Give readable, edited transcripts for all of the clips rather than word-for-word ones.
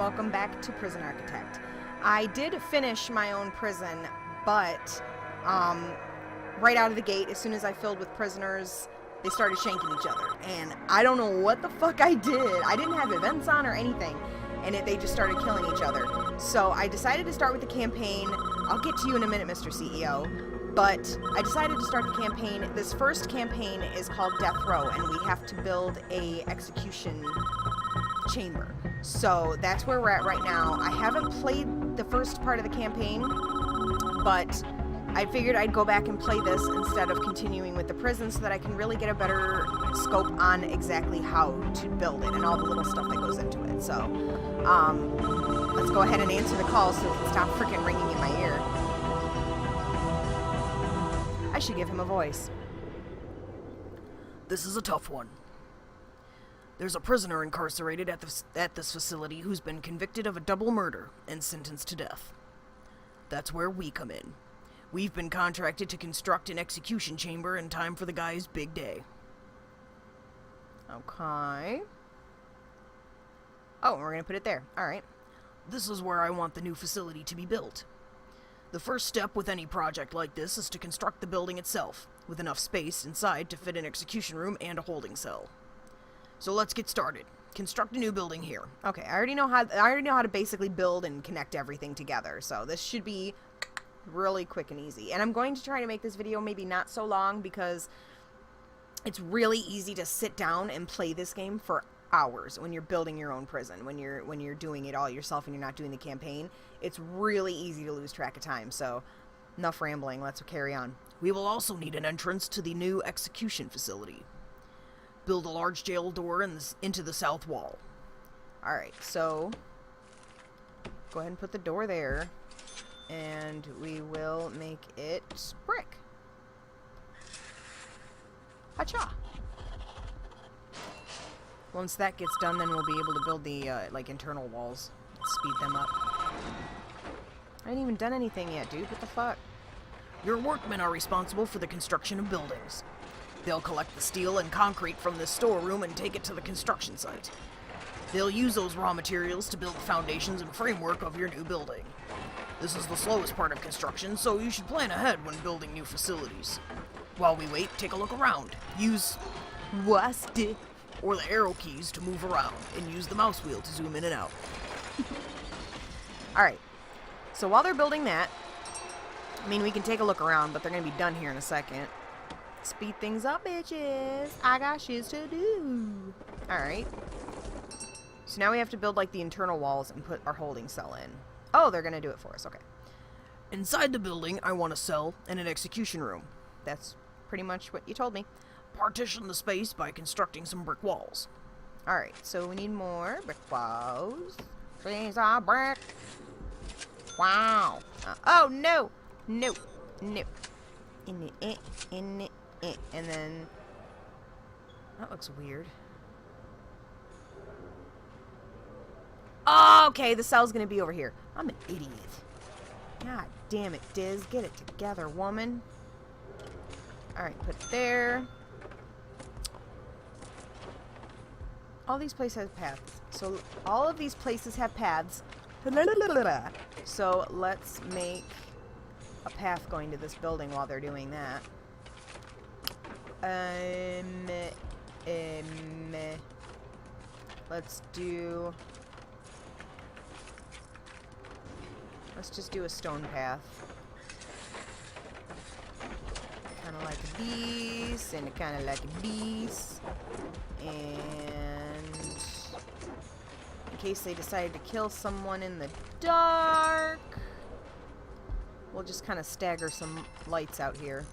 welcome back to Prison Architect. I did finish my own prison, but right out of the gate, as soon as I filled with prisoners, they started shanking each other, and I don't know what the fuck I did. I didn't have events on or anything, and they just started killing each other. So I decided to start with the campaign. I'll get to you in a minute, Mr. CEO. But I decided to start the campaign. This first campaign is called Death Row, and we have to build a execution chamber. So that's where we're at right now. I haven't played the first part of the campaign, but I figured I'd go back and play this instead of continuing with the prison so that I can really get a better scope on exactly how to build it and all the little stuff that goes into it. So let's go ahead and answer the call so it can stop freaking ringing in my ear. I should give him a voice. This is a tough one. There's a prisoner incarcerated at this facility who's been convicted of a double murder and sentenced to death. That's where we come in. We've been contracted to construct an execution chamber in time for the guy's big day. Okay. Oh, we're gonna put it there. Alright. This is where I want the new facility to be built. The first step with any project like this is to construct the building itself, with enough space inside to fit an execution room and a holding cell. So let's get started. Construct a new building here. Okay, I already know how to basically build and connect everything together. So this should be really quick and easy. And I'm going to try to make this video maybe not so long because it's really easy to sit down and play this game for hours when you're building your own prison, when you're doing it all yourself and you're not doing the campaign. It's really easy to lose track of time. So enough rambling, let's carry on. We will also need an entrance to the new execution facility. Build a large jail door into the south wall. Alright, so go ahead and put the door there, and we will make it brick. Hacha! Once that gets done, then we'll be able to build the like internal walls. Speed them up. I ain't even done anything yet, dude. What the fuck? Your workmen are responsible for the construction of buildings. They'll collect the steel and concrete from this storeroom and take it to the construction site. They'll use those raw materials to build the foundations and framework of your new building. This is the slowest part of construction, so you should plan ahead when building new facilities. While we wait, take a look around. Use WASD or the arrow keys to move around, and use the mouse wheel to zoom in and out. Alright, so while they're building that, I mean, we can take a look around, but they're going to be done here in a second. Speed things up, bitches. I got shit to do. Alright. So now we have to build, like, the internal walls and put our holding cell in. Oh, they're going to do it for us. Okay. Inside the building, I want a cell and an execution room. That's pretty much what you told me. Partition the space by constructing some brick walls. Alright, so we need more brick walls. These are brick. Wow. Oh, no. No. No. In it. And then... That looks weird. Oh, okay, the cell's gonna be over here. I'm an idiot. God damn it, Diz. Get it together, woman. Alright, put it there. All these places have paths. So, all of these places have paths. So, let's make a path going to this building while they're doing that. Let's just do a stone path. Kinda like these, and kinda like these. And in case they decide to kill someone in the dark, we'll just kind of stagger some lights out here.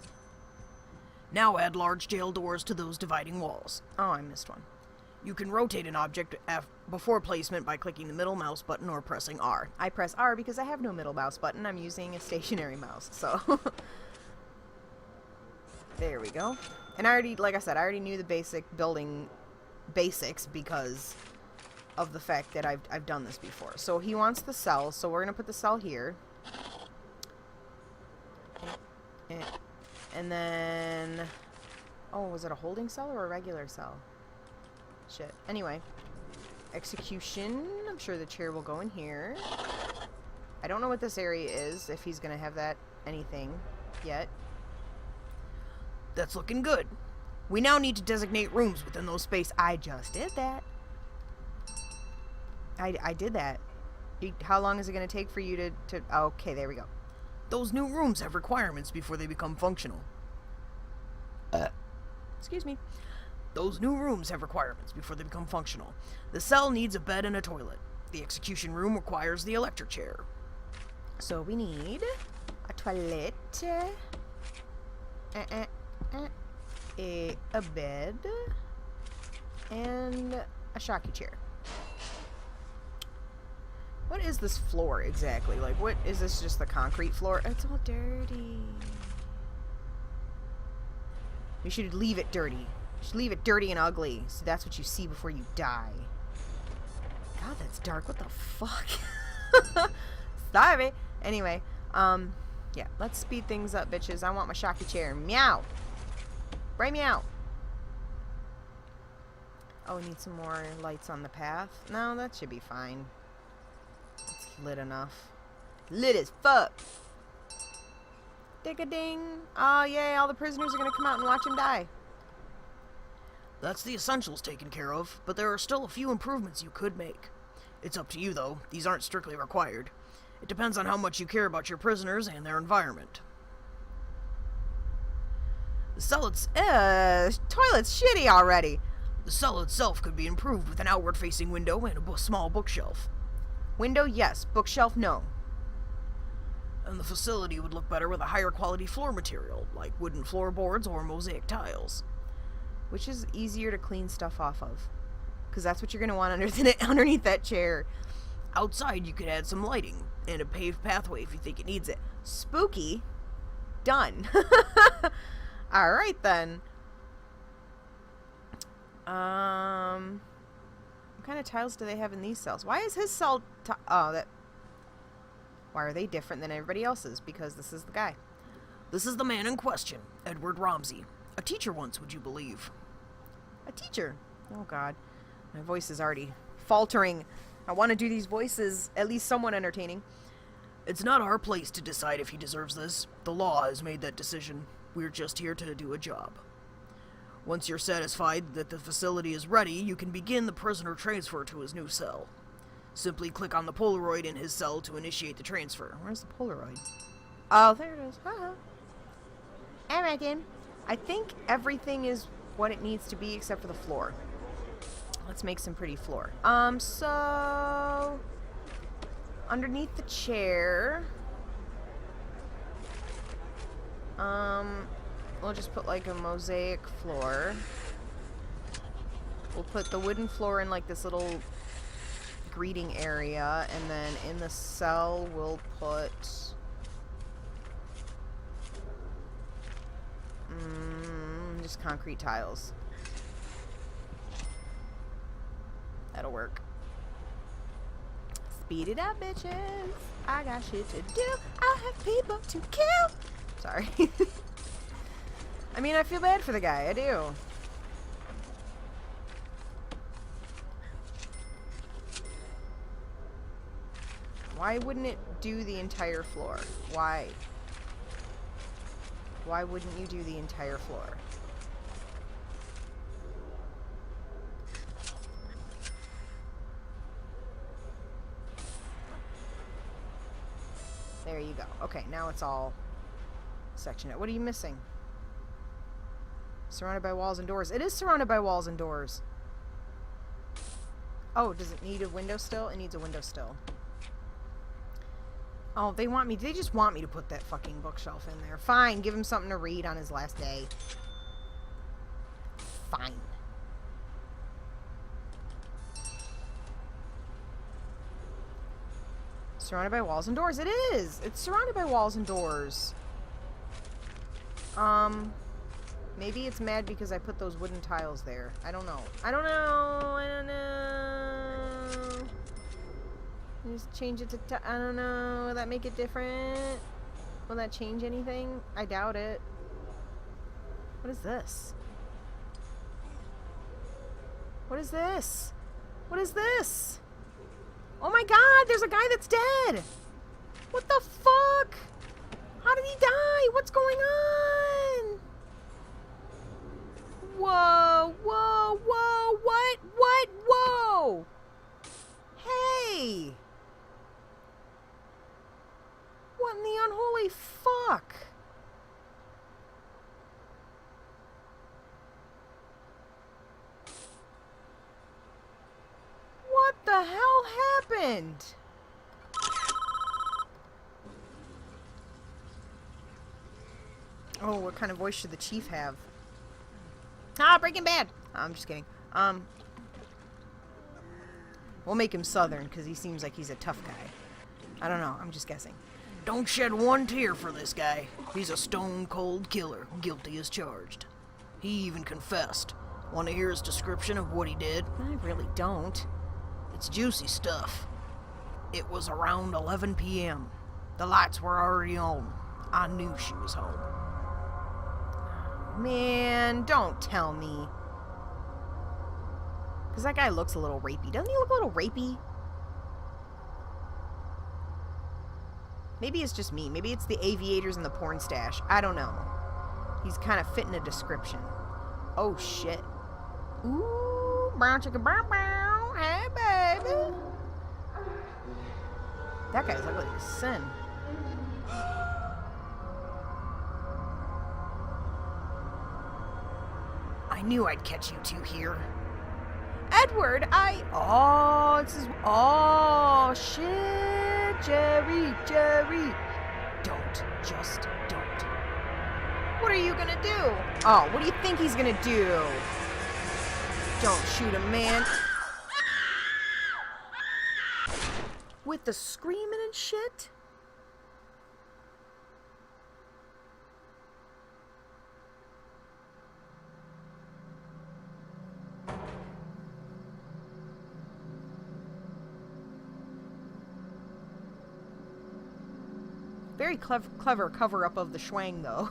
Now add large jail doors to those dividing walls. Oh, I missed one. You can rotate an object before placement by clicking the middle mouse button or pressing R. I press R because I have no middle mouse button. I'm using a stationary mouse, so... There we go. And I already, like I said, I already knew the basic building basics because of the fact that I've done this before. So he wants the cell, so we're going to put the cell here. And then... Oh, was it a holding cell or a regular cell? Shit. Anyway. execution. I'm sure the chair will go in here. I don't know what this area is, if he's gonna have that anything yet. That's looking good. We now need to designate rooms within those spaces. I just did that. I did that. How long is it gonna take for you to... Okay, there we go. Those new rooms have requirements before they become functional. Excuse me. Those new rooms have requirements before they become functional. The cell needs a bed and a toilet. The execution room requires the electric chair. So we need a toilet, a bed, and a Shockey chair. What is this floor exactly? Like, what is this? Just the concrete floor? It's all dirty. You should leave it dirty. You should leave it dirty and ugly, so that's what you see before you die. God, that's dark. What the fuck? Sorry. Anyway, yeah, let's speed things up, bitches. I want my Shockey chair. Meow. Right, meow. Oh, we need some more lights on the path. No, that should be fine. It's lit enough. Lit as fuck. Dig-a-ding. Oh, yay, all the prisoners are gonna come out and watch him die. That's the essentials taken care of, but there are still a few improvements you could make. It's up to you, though. These aren't strictly required. It depends on how much you care about your prisoners and their environment. The cell Toilet's shitty already. The cell itself could be improved with an outward-facing window and a small bookshelf. Window, yes. Bookshelf, no. And the facility would look better with a higher quality floor material, like wooden floorboards or mosaic tiles. Which is easier to clean stuff off of. Because that's what you're going to want underneath that chair. Outside, you could add some lighting and a paved pathway if you think it needs it. Spooky. Done. Alright then. What kind of tiles do they have in these cells? Why is his cell... Why are they different than everybody else's? Because this is the guy. This is the man in question, Edward Romsey. A teacher once, would you believe? A teacher? Oh, God. My voice is already faltering. I want to do these voices at least somewhat entertaining. It's not our place to decide if he deserves this. The law has made that decision. We're just here to do a job. Once you're satisfied that the facility is ready, you can begin the prisoner transfer to his new cell. Simply click on the Polaroid in his cell to initiate the transfer. Where's the Polaroid? Oh, there it is. Haha. Alright then. I think everything is what it needs to be except for the floor. Let's make some pretty floor. So... underneath the chair... we'll just put like a mosaic floor. We'll put the wooden floor in like this little greeting area, and then in the cell we'll put just concrete tiles. That'll work. Speed it up, bitches. I got shit to do. I have people to kill. Sorry. I mean, I feel bad for the guy. I do. Why wouldn't it do the entire floor? Why? Why wouldn't you do the entire floor? There you go. Okay, now it's all sectioned. What are you missing? Surrounded by walls and doors. It is surrounded by walls and doors. Oh, does it need a window still? It needs a window still. Oh, they just want me to put that fucking bookshelf in there. Fine, give him something to read on his last day. Fine. Surrounded by walls and doors. It is! It's surrounded by walls and doors. Maybe it's mad because I put those wooden tiles there. I don't know. I don't know. Just change it to... I don't know. Will that make it different? Will that change anything? I doubt it. What is this? What is this? What is this? Oh my god, there's a guy that's dead! What the fuck? How did he die? What's going on? Whoa, whoa, whoa, what, whoa! Hey! What in the unholy fuck? What the hell happened? Oh, what kind of voice should the chief have? Ah, Breaking Bad! I'm just kidding. We'll make him Southern, because he seems like he's a tough guy. I don't know, I'm just guessing. Don't shed one tear for this guy. He's a stone-cold killer, guilty as charged. He even confessed. Want to hear his description of what he did? I really don't. It's juicy stuff. It was around 11 p.m. The lights were already on. I knew she was home. Man, don't tell me. Because that guy looks a little rapey. Doesn't he look a little rapey? Maybe it's just me. Maybe it's the aviators and the porn stash. I don't know. He's kind of fitting a description. Oh, shit. Ooh, brown chicken, brown, brown. Hey, baby. That guy's ugly as sin. I knew I'd catch you two here. Edward, oh, it's his... Oh, shit. Jerry. Don't. Just don't. What are you gonna do? Oh, what do you think he's gonna do? Don't shoot him, man. With the screaming and shit? Very clever cover-up of the Schwang, though.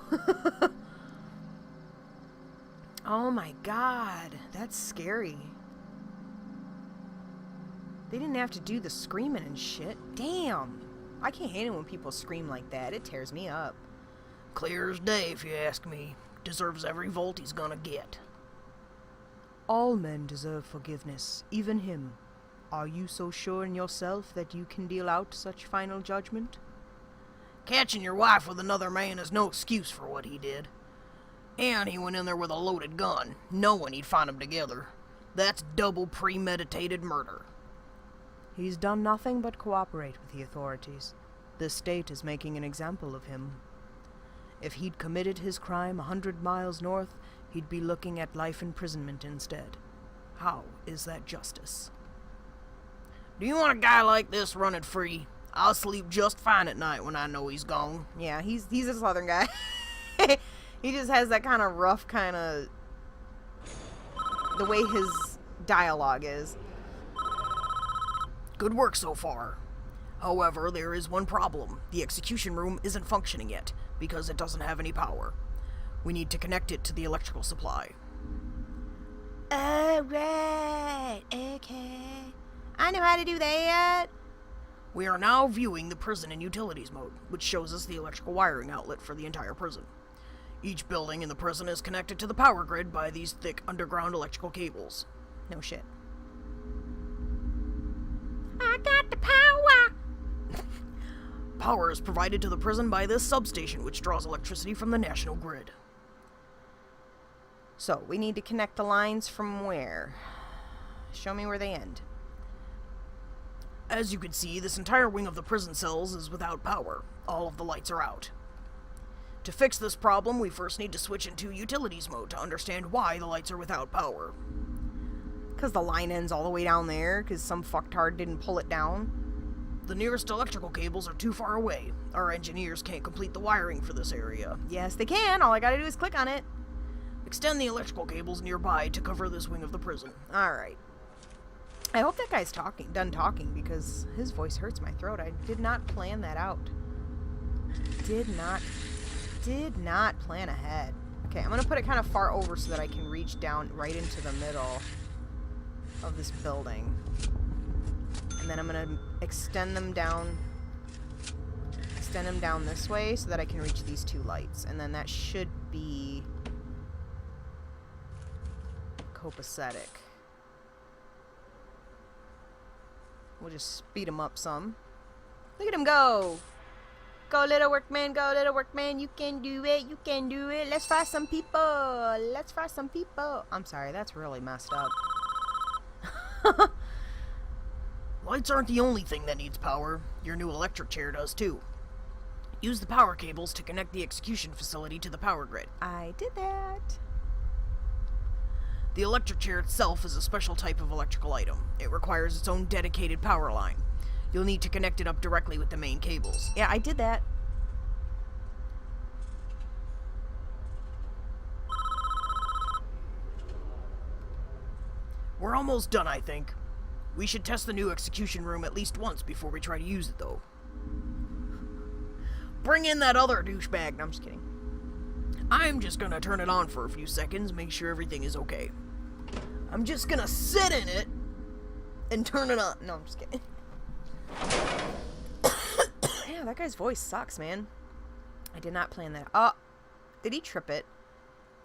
Oh my god, that's scary. They didn't have to do the screaming and shit. Damn. I can't handle when people scream like that. It tears me up. Clear as day, if you ask me. Deserves every volt he's gonna get. All men deserve forgiveness, even him. Are you so sure in yourself that you can deal out such final judgment? Catching your wife with another man is no excuse for what he did. And he went in there with a loaded gun, knowing he'd find them together. That's double premeditated murder. He's done nothing but cooperate with the authorities. The state is making an example of him. If he'd committed his crime 100 miles north, he'd be looking at life imprisonment instead. How is that justice? Do you want a guy like this running free? I'll sleep just fine at night when I know he's gone. Yeah, he's a Southern guy. He just has that kind of rough kind of... the way his dialogue is. Good work so far. However, there is one problem. The execution room isn't functioning yet, because it doesn't have any power. We need to connect it to the electrical supply. Alright, okay. I know how to do that. We are now viewing the prison in utilities mode, which shows us the electrical wiring outlet for the entire prison. Each building in the prison is connected to the power grid by these thick underground electrical cables. No shit. I got the power! Power is provided to the prison by this substation, which draws electricity from the national grid. So, we need to connect the lines from where? Show me where they end. As you can see, this entire wing of the prison cells is without power. All of the lights are out. To fix this problem, we first need to switch into utilities mode to understand why the lights are without power. Because the line ends all the way down there, because some fucktard didn't pull it down. The nearest electrical cables are too far away. Our engineers can't complete the wiring for this area. Yes, they can. All I gotta do is click on it. Extend the electrical cables nearby to cover this wing of the prison. Alright. I hope that guy's done talking, because his voice hurts my throat. I did not plan that out. Did not plan ahead. Okay, I'm gonna put it kind of far over so that I can reach down right into the middle. of this building. And then I'm gonna extend them down this way so that I can reach these 2 lights. And then that should be copacetic. We'll just speed him up some. Look at him go! Go, little workman, go, little workman. You can do it, you can do it. Let's fry some people. Let's fry some people. I'm sorry, that's really messed up. Lights aren't the only thing that needs power. Your new electric chair does too. Use the power cables to connect the execution facility to the power grid. I did that. The electric chair itself is a special type of electrical item. It requires its own dedicated power line. You'll need to connect it up directly with the main cables. Yeah, I did that. We're almost done, I think. We should test the new execution room at least once before we try to use it, though. Bring in that other douchebag. No, I'm just kidding. I'm just gonna turn it on for a few seconds, make sure everything is okay. I'm just gonna sit in it and turn it on. No, I'm just kidding. Yeah, that guy's voice sucks, man. I did not plan that. Oh, did he trip it?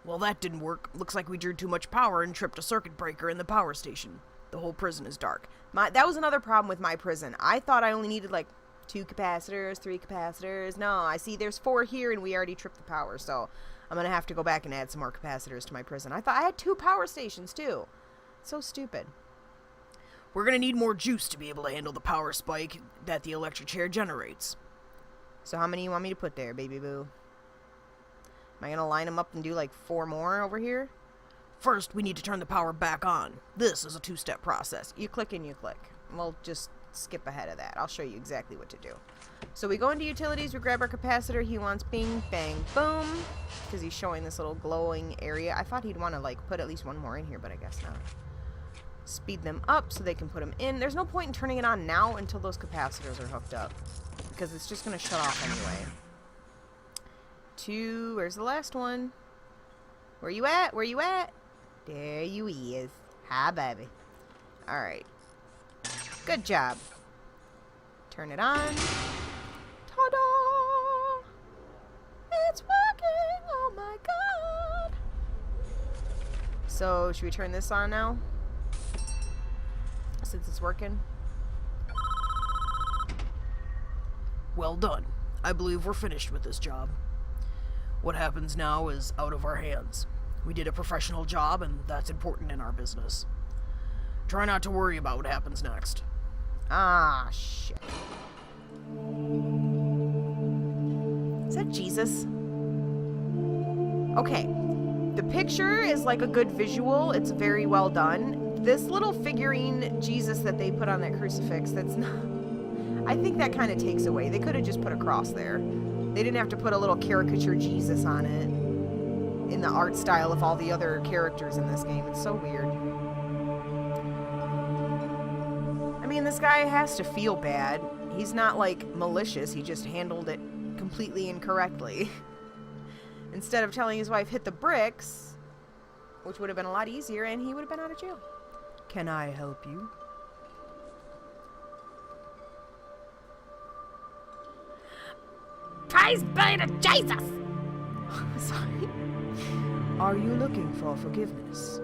Well, that didn't work. Looks like we drew too much power and tripped a circuit breaker in the power station. The whole prison is dark. That was another problem with my prison. I thought I only needed like 2 capacitors, 3 capacitors. No, I see there's 4 here and we already tripped the power, so I'm gonna have to go back and add some more capacitors to my prison. I thought I had 2 power stations too. So stupid. We're gonna need more juice to be able to handle the power spike that the electric chair generates. So how many you want me to put there, baby boo? Am I gonna line them up and do like 4 more over here? First, we need to turn the power back on. This is a 2-step process. You click and you click. We'll just skip ahead of that. I'll show you exactly what to do. So we go into utilities, we grab our capacitor. He wants bing, bang, boom. Because he's showing this little glowing area. I thought he'd want to like put at least 1 more in here, but I guess not. Speed them up so they can put them in. There's no point in turning it on now until those capacitors are hooked up. Because it's just going to shut off anyway. 2, where's the last one? Where you at? Where you at? There you is. Hi, baby. Alright. Good job. Turn it on. Ta-da! It's working! Oh my god! So, should we turn this on now? Since it's working? Well done. I believe we're finished with this job. What happens now is out of our hands. We did a professional job, and that's important in our business. Try not to worry about what happens next. Ah, shit. Is that Jesus? Okay. The picture is like a good visual. It's very well done. This little figurine Jesus that they put on that crucifix, that's not... I think that kind of takes away. They could have just put a cross there. They didn't have to put a little caricature Jesus on it in the art style of all the other characters in this game. It's so weird. I mean, this guy has to feel bad. He's not, like, malicious. He just handled it completely incorrectly. Instead of telling his wife, hit the bricks, which would have been a lot easier, and he would have been out of jail. Can I help you? Praise be to Jesus! Sorry. Are you looking for forgiveness?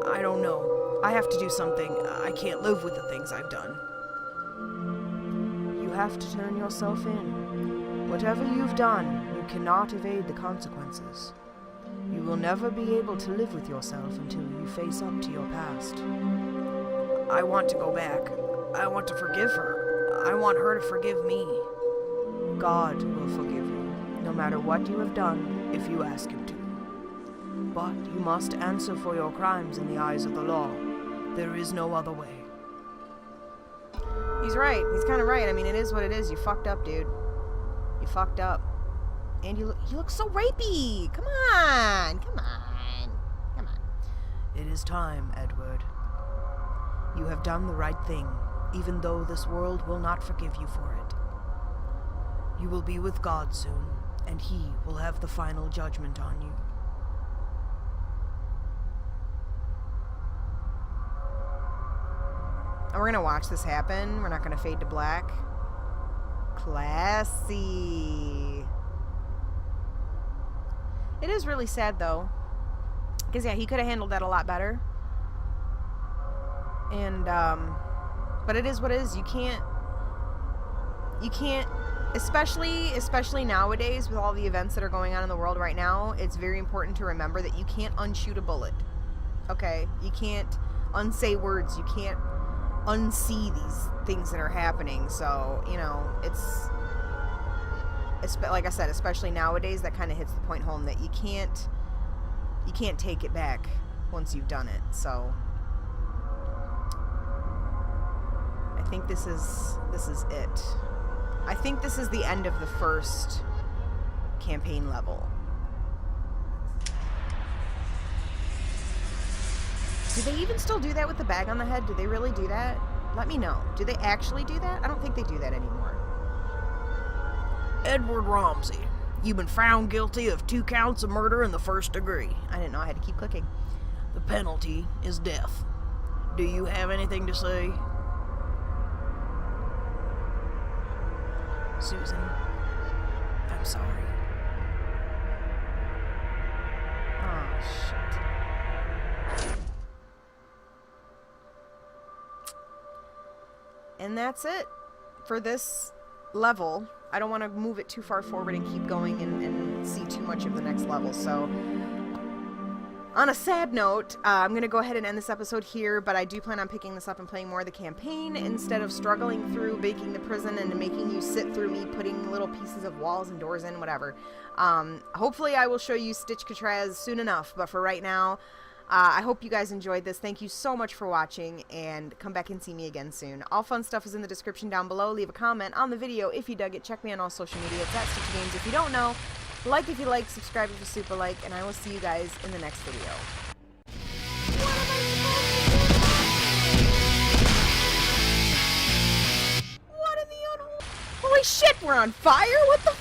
I don't know. I have to do something. I can't live with the things I've done. You have to turn yourself in. Whatever you've done, you cannot evade the consequences. You will never be able to live with yourself until you face up to your past. I want to go back. I want to forgive her. I want her to forgive me. God will forgive you, no matter what you have done, if you ask him to. But you must answer for your crimes in the eyes of the law. There is no other way. He's right. He's kind of right. I mean, it is what it is. You fucked up, dude. You fucked up. And you look so rapey. Come on. Come on. Come on. It is time, Edward. You have done the right thing, even though this world will not forgive you for it. You will be with God soon, and he will have the final judgment on you. we're gonna watch this happen. We're not gonna fade to black. Classy. It is really sad though, because yeah, he could have handled that a lot better. And but it is what it is. You can't, especially nowadays with all the events that are going on in the world right now. It's very important to remember that you can't unshoot a bullet. Okay, you can't unsay words. You can't unsee these things that are happening. So you know, it's like I said, especially nowadays, that kind of hits the point home that you can't take it back once you've done it. So I think this is it. I think this is the end of the first campaign level. Do they even still do that with the bag on the head? Do they really do that? Let me know. Do they actually do that? I don't think they do that anymore. Edward Romsey, you've been found guilty of 2 counts of murder in the 1st degree. I didn't know I had to keep clicking. The penalty is death. Do you have anything to say? Susan, I'm sorry. Oh, shit. And that's it for this level. I don't want to move it too far forward and keep going and see too much of the next level. So, on a sad note, I'm going to go ahead and end this episode here, but I do plan on picking this up and playing more of the campaign instead of struggling through making the prison and making you sit through me putting little pieces of walls and doors in, whatever. Hopefully I will show you StichyGames soon enough, but for right now, I hope you guys enjoyed this. Thank you so much for watching, and come back and see me again soon. All fun stuff is in the description down below. Leave a comment on the video if you dug it. Check me on all social media. It's at StichyGames if you don't know. Like if you like, subscribe if you super like, and I will see you guys in the next video. What in the unholy... Holy shit, we're on fire? What the